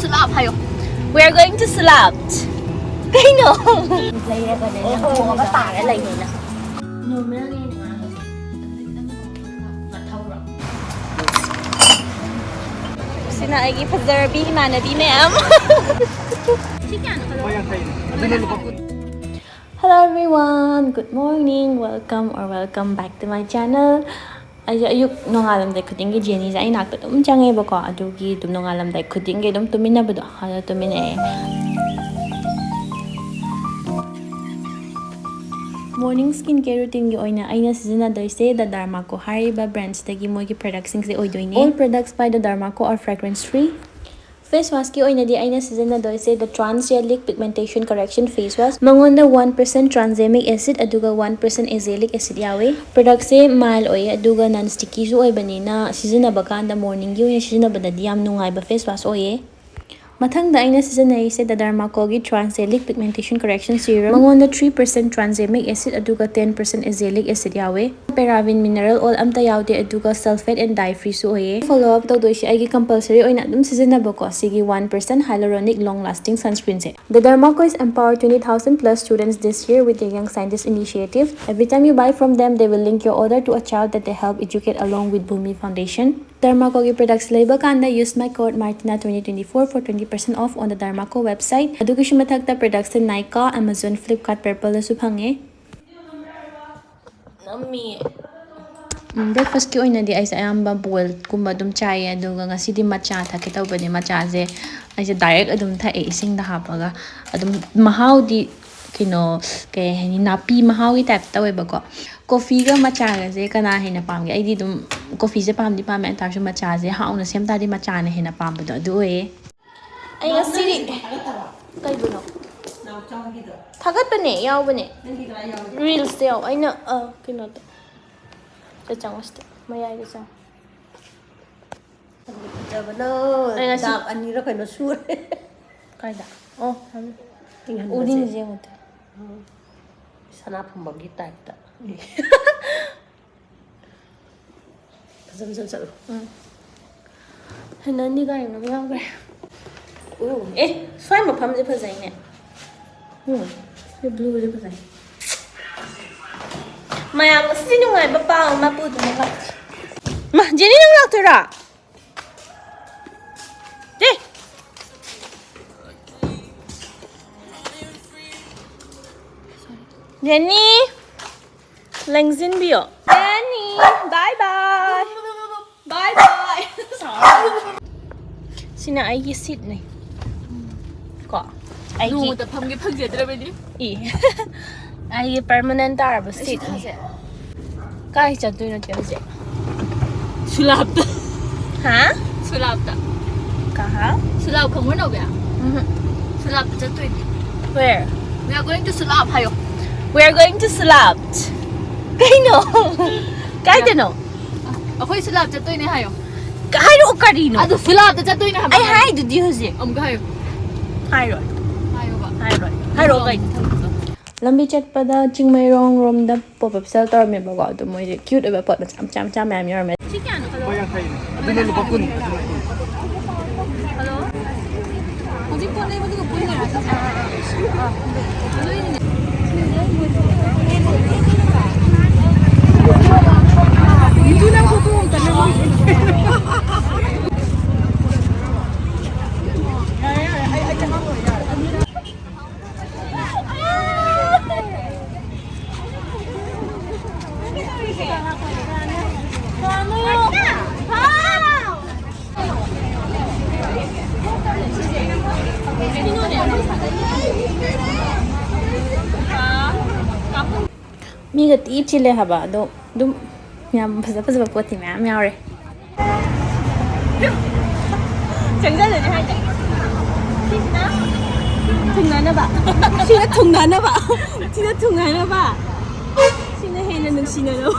slap hayo. We are going to slap. Kino. Layer ka din. Ang mga para layer na. Normal yan nga. Sinaigi pa derby manabi ma'am. Hello everyone. Good morning. Welcome back to my channel. Ayuk nongalamday khudingi Jenny sa inakta dum change ba ko adugi dum nongalamday khudingi dum tuminabado hala tumine. Morning skincare routine gi oina aina sizinadayse the Derma Co hariba brands tagi mogi products sing se oidoine. All products by the Derma Co are fragrance free. Face wash ki oina di aina sizinadayse the transgelic pigmentation correction face wash. Mangonda 1% tranexamic acid aduga 1% azelaic acid yawe. Product se mild oy aduga non sticky su oy banina sizinaba kanda morning gi oina sizinabada di yam nungay ba face wash oye. Mathangda aina sizinayse the Derma Co gi transgelic pigmentation correction serum. Mangonda 3% tranexamic acid aduga 10% azelaic acid yawe. Paraben mineral oil amta yawde aduga sulfate and dye free su oye. Follow up tawdo si agi compulsory oina dum sizinaba ko sigi 1% hyaluronic long lasting sunscreen se. The Derma Co is empowered 20,000 plus students this year with the Young Scientist initiative. Every time you buy from them, they will link your order to a child that they help educate along with Bhumi Foundation. Derma Co gi products label kanda use my code Martina 2024 for 20% off on the Derma Co website. Aduga shi mathakta products in Nykaa, Amazon, Flipkart, Purple su phange. Nami breakfast ki oina di ay sa ayamba boiled kumba dum chai aduga ngasi di matcha thake tawbani matcha je ay direct adum tha ising da hapaga adum mahau di kino ke ni napi mahau gi type tawe ba ko coffee ga matcha ga je kana hina pam gi ai di dum coffee je pam di pam an tar su matcha je hauna sem ta di matcha ne hina pam ba do e ay ngasi di kai buno thagat bane yaw bane reels yaw aina kino 저 장왔을 뭐야 이거 장. 저번에 나 아니라 그냥 수월. 가이다. 우리는 이제 못해. 산아품 먹기 따있다. 선선선. 응. 나 네가 이거 뭐 그래. 오, 에, 수학 뭐 밤새 퍼져있네. 응, 이 블루를 퍼져. Maya, sino nga ba pa maputo mo ka? Ma, Jenny nang laktura. De. Jenny. Langzin biyo. Jenny, bye bye. Bye bye. Sorry. Sina ay sit ni. Ko. Ay ki. 누구도 밤게 팡지더라 베리. 이. 아이 permanent arab sit. Kahit sa doon natin siya. 술랍다. Ha? 술랍다. Kaha? 술랍 공원 어디야? 술랍 저쪽에. Where? We are going to 술랍 하요. We are going to slap. Kaino? Kahit ano? 거기 술랍 저쪽에 하요. Kahit o karino? 아도 술랍 저쪽에 하. Ay, hi, do you see? 엄가 하요. Hi, Roy. 하요 봐. Hi, Roy. Hi, Roy. Lambi chat pa da chingmay rong rom da pop-up cell tor me bago do mo cute ba pot cham ma'am yor me. 치키ano. Hello. Hello. 어디 거네 이거 보이는 거 같아. 이두랑 보고 Mi ga ti chile haba do dum yam phasa ko ti ma'am yaw re. 장난을 할 때. Tungana ba? Sina tungana ba? Sina tungana ba? Sina hena ng sina no.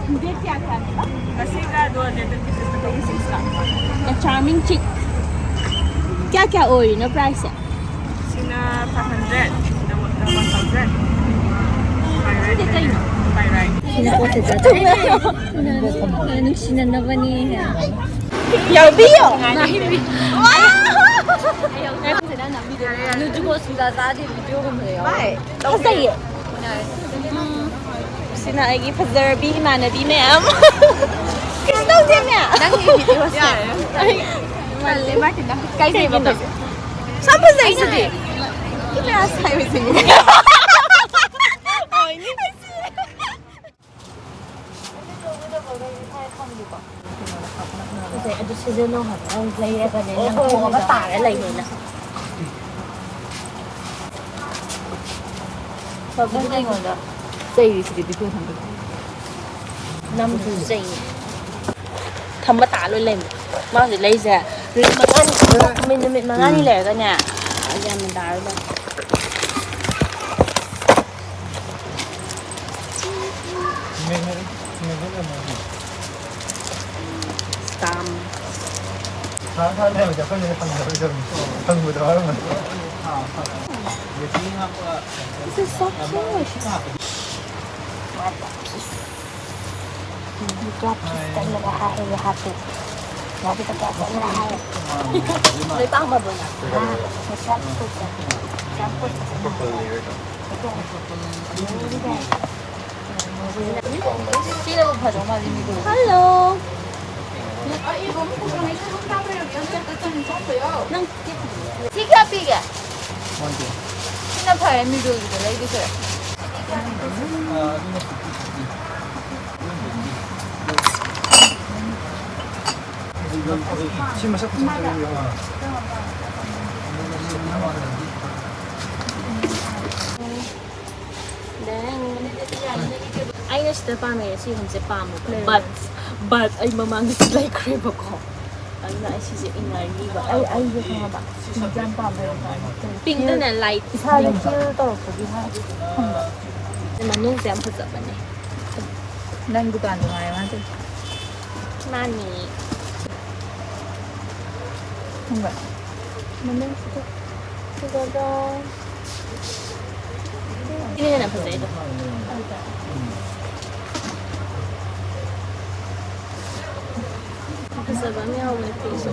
Hindi kya ka. Kasi ka doon dito sa basic ka. A charming chick. Kya ori no price? Sina 500, 1,000. Hindi kayo. 여비요. fazay. Sina ay fazerbi imanabi ma'am. Gusto niya niya. Kay ba ba? Saan fazay sa di? Kaya sa'yo siya. Aduh season hả? Ông lấy ra cái này nó không có tả cái này nữa nè. Sao cái này ngồi đó? Dây thì đi thôi thằng đó. Năm thứ dây. Thầm mà tả luôn lên. Mau thì lấy ra. Rồi mình mà ăn đi lẻ cả nhà. Ở nhà mình tả luôn. Tam. This is so cute. You got this thing that I have happy. Now we can get it in hai. Lấy bao mà bữa nào? Một trăm phút. Hello. Tiga piga. Sina phải mi đồ gì lấy đi chơi. Anh ấy sẽ làm cái gì không sẽ làm một but anh mà mang cái like crab ako. Anh lại sẽ ingay đi và ai cái không bạn. Pink đó là light. Pink to cái ha. Nhưng mà nung sẽ không phải này. Đang đi toàn ngoài mà chứ. Mani. Không vậy. Mà nung sẽ đó. Ini là phải dễ đâu. Kasabanya ako ng piso.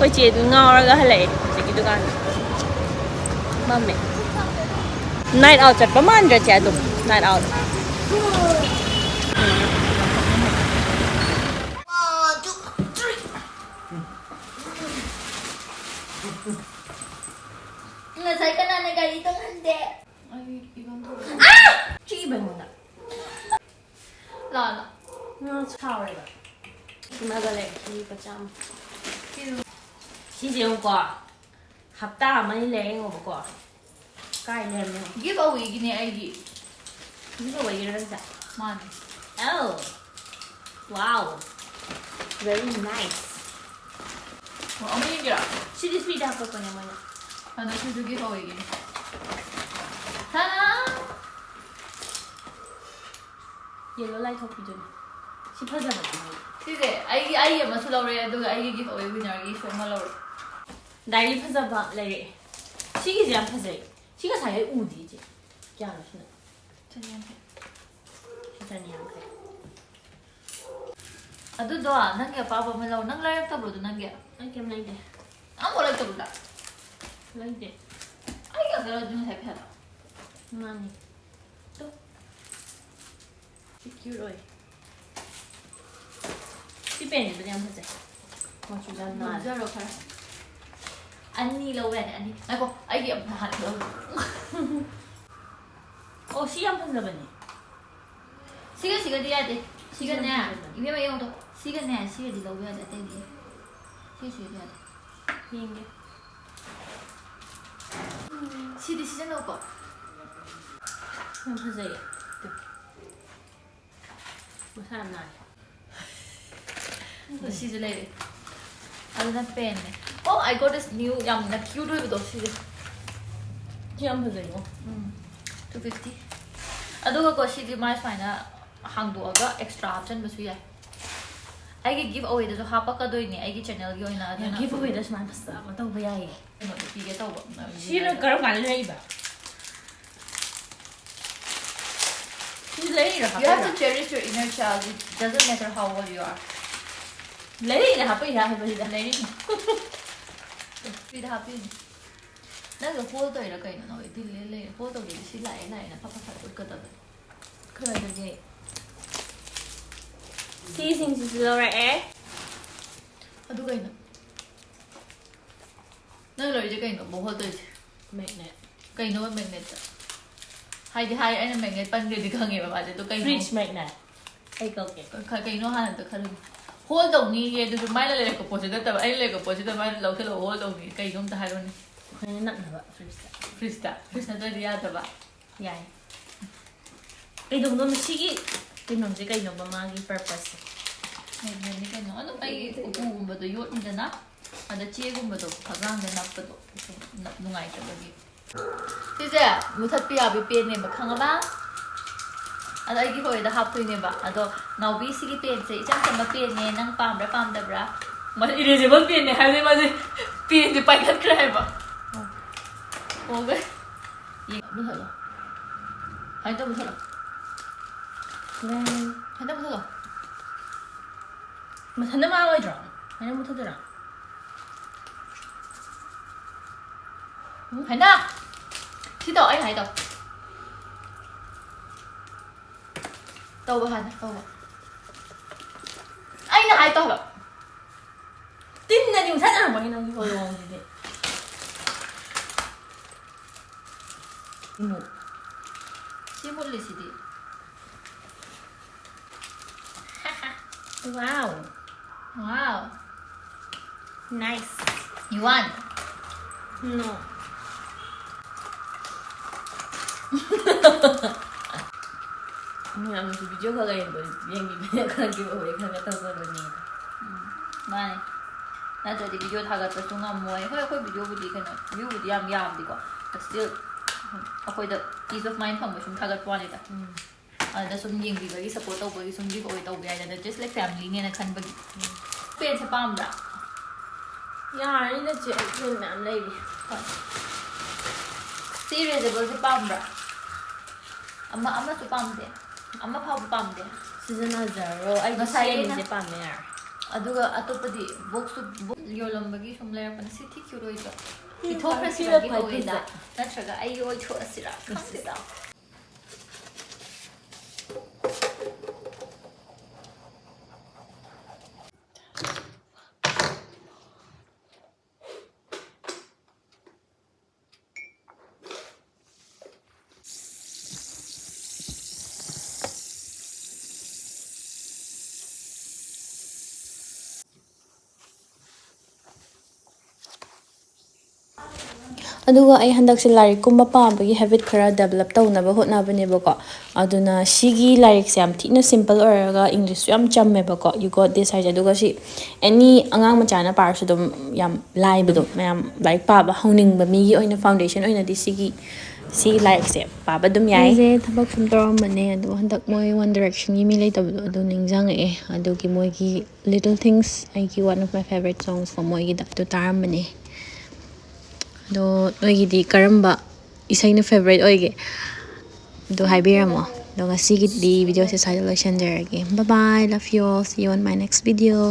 Ôi chị tôi ngon ra cái này chị cái ăn mami night out chắcประมาณจะchị tụi night out Là thấy cái này cái gì tao hande. Ay iban thôi. chị bên một Là nó chào rồi mà cái này chị có chăm chị hôm qua hấp ta mà đi lấy ngồi qua cái này nữa giveaway gini ay gi. 이거 왜 이러는지 Man. Oh wow very nice Ano yung gira? CD speed ako ko naman Ano siya giveaway gini? Sana. yellow light hopi dun 싶어잖아 Sige, ay mas lawre do ay giveaway winner gi so malawre. 나이 파자바 레리 시기지 안 파세 시가 사이 우디지 그냥 무슨 Chanyan. 시선이야 그래 Ado do nang ya papa malaw nang layak tablo do nang ya. Ay kem lang de Ang wala tablo da. lang de Ay ya garo dun sa pera. mami to cute oi si pen ba yang pa세 mo chujan na Zero para. Ani law wen ani. Ay ko ay gi ang hat law. 어 시간 판다 보니 Siga dia de. Siga na. Ibe may yung to. Siga na, siga di law ya da tay di. Siga dia. 비행기 Sidi siya na ko. 한 파세 뭐 사람 나 So siya lady. Ano na pen. Oh, I got this new yamna cute with those. Yam fazaigo. 250. Aduga ko si di mais fina hangduaga extra option basu yai. I give away the hapa ka doi ni I channel gi oina aduna. Give away the man pasta ma tau ba yai. No ti ge tau. Sino karam kan lei ba. She's lei ra You have to cherish your inner child. It doesn't matter how old you are. lei ra hapa ya ba da. Lady. Be happy. Nang the whole day la kai no ti le whole day si lai na papa sa ka da. Kara da ge. Seasons is alright eh. Adu kai na. Nang lo je kai no mo ho day. Magnet. Kai no magnet. Hai di hai ai magnet pan de di kang e ba de to kai. Fridge magnet. Ai ko ke. Kai no han ta khalu. Hold dong ni ye du mai la le ko po se da ta ai le ko po se da mai lo ke lo hold dong ni kai dong ta hai ron ni. Kai nak na ba fridge. Fridge na da ya ta ba. Yai. Kai dong dong sigi. Kai nom je kai nom ma gi purpose. Magnet ni kai no. Ano ai upu gumba do yot ni da na. Ada che gumba do phagang da nap pa do. Nungai ta ba gi. Ti je mu that pi ya bi pen ne ba khang ba. Ada ai gi hoi da hap tui ne ba. Ado ngau bi sigi pen se icham cham ma pen ne nang pam da bra. Ma erasable pen ne hai ne ma je pen je pai khat krai ba. Ho gए. Ye mu tha lo. Hai ta mu tha lo. Hai ta mu tha lo. Mà thằng nó mau ơi rồi. Hay nó mua thứ rồi. Hai na. Thi tao ai hai tao. Tao ba hai na, tao ba. Ai na hai tao lo. Tin là điều thắt à mà nó như vậy gì vậy. Một. Si mo le si di. Wow. Wow. Nice. You want? No. Làm một video khác này bởi vì mình không kịp ở đây không có tao rồi nè. Mane. Na to di video thaga ta sunga moi. Hoi video budi kana. View budi yam di ko. But still akoi the peace of mind phang ba sum thaga twani ta. Da sum yeng bi ba gi support tau ba gi sum gi oi tau bi ai da just like family ne na khan ba gi. Pen se pam da. Yeah, ini je aku nak lagi. Serious ba se pam da. Amma su pam de. Amma phau pam de. Season 0 ai Masaya masaya na. ni je pamer. Aduga atopadi box yolam some layer pan si thi kyuroi to. Ithok Parang presi sila gi pa oi da. pizza. Natraga ai oi tho asira. Kasida. ꯑꯗꯨꯒ ꯑꯩ ꯍꯟꯗꯛꯁꯦ ꯂꯥꯏꯔꯤꯛꯀꯨꯝꯕ ꯄꯥꯕꯒꯤ habit ꯈꯔ develop ꯇꯧꯅꯕ ꯍꯣꯠꯅꯕꯅꯦꯕꯀꯣ ꯑꯗꯨꯅ ꯁꯤꯒꯤ ꯂꯥꯏꯔꯤꯛꯁꯦ ꯌꯥꯝ ꯊꯤꯅ ꯁꯤꯝꯄꯜ ꯑꯣꯏꯔꯒ ꯏꯪꯂꯤꯁꯁꯨ ꯌꯥꯝ ꯆꯝꯃꯦꯕꯀꯣ ꯌꯨ ꯒꯣꯠ ꯗꯤꯁ ꯍꯥꯏꯁꯦ ꯑꯗꯨꯒ ꯁꯤ ꯑꯦꯅꯤ ꯑꯉꯥꯡ ꯃꯆꯥꯅ ꯄꯥꯔꯁꯨ ꯑꯗꯨꯝ ꯌꯥꯝ ꯂꯥꯏꯕꯗꯣ ꯃꯌꯥꯝ ꯂꯥꯏꯔꯤꯛ ꯄꯥꯕ ꯍꯧꯅꯤꯡꯕ ꯃꯤꯒꯤ ꯑꯣꯏꯅ ꯐꯥꯎꯟꯗꯦꯁꯟ ꯑꯣꯏꯅꯗꯤ ꯁꯤꯒꯤ ꯂꯥꯏꯔꯤꯛꯁꯦ ꯄꯥꯕ ꯑꯗꯨꯝ ꯌꯥꯏ ꯑꯩꯁꯦ ꯊꯕꯛ ꯁꯨꯝ ꯇꯧꯔꯝꯕꯅꯦ ꯑꯗꯣ ꯍꯟꯗꯛ ꯃꯣꯏ ꯋꯥꯟ ꯗꯤꯔꯦꯛꯁꯟꯒꯤ ꯃꯤ ꯂꯩꯇꯕꯗꯣ ꯑꯗꯨ ꯅꯤꯡꯁꯤꯡꯉꯛꯑꯦ ꯑꯗꯨꯒꯤ ꯃꯣꯏꯒꯤ ꯂꯤꯇꯜ ꯊꯤꯡꯁ ꯑꯩꯒꯤ one of my favourite songs ꯃꯣꯏꯒꯤꯗ ꯑꯗꯨ ꯇꯥꯔꯝꯕꯅꯦ ꯑꯗꯣ ꯅꯣꯏꯒꯤꯗꯤ ꯀꯔꯝꯕ ꯏꯁꯩꯅ ꯐꯦꯚꯔꯤꯠ ꯑꯣꯏꯒꯦ ꯑꯗꯨ ꯍꯥꯏꯕꯤꯔꯝꯃꯣ ꯑꯗꯣ ꯉꯁꯤꯒꯤꯗꯤ ꯚꯤꯗꯤꯑꯣꯁꯦ ꯁ꯭ꯋꯥꯏꯗ ꯂꯣꯏꯁꯤꯟꯖꯔꯒꯦ ꯕꯥꯏ ꯕꯥꯏ ꯂꯚ ꯌꯨ ꯑꯣꯜ ꯁꯤ ꯌꯨ ꯑꯣꯟ ꯃꯥꯏ ꯅꯦꯛꯁ ꯚꯤꯗꯤꯑꯣ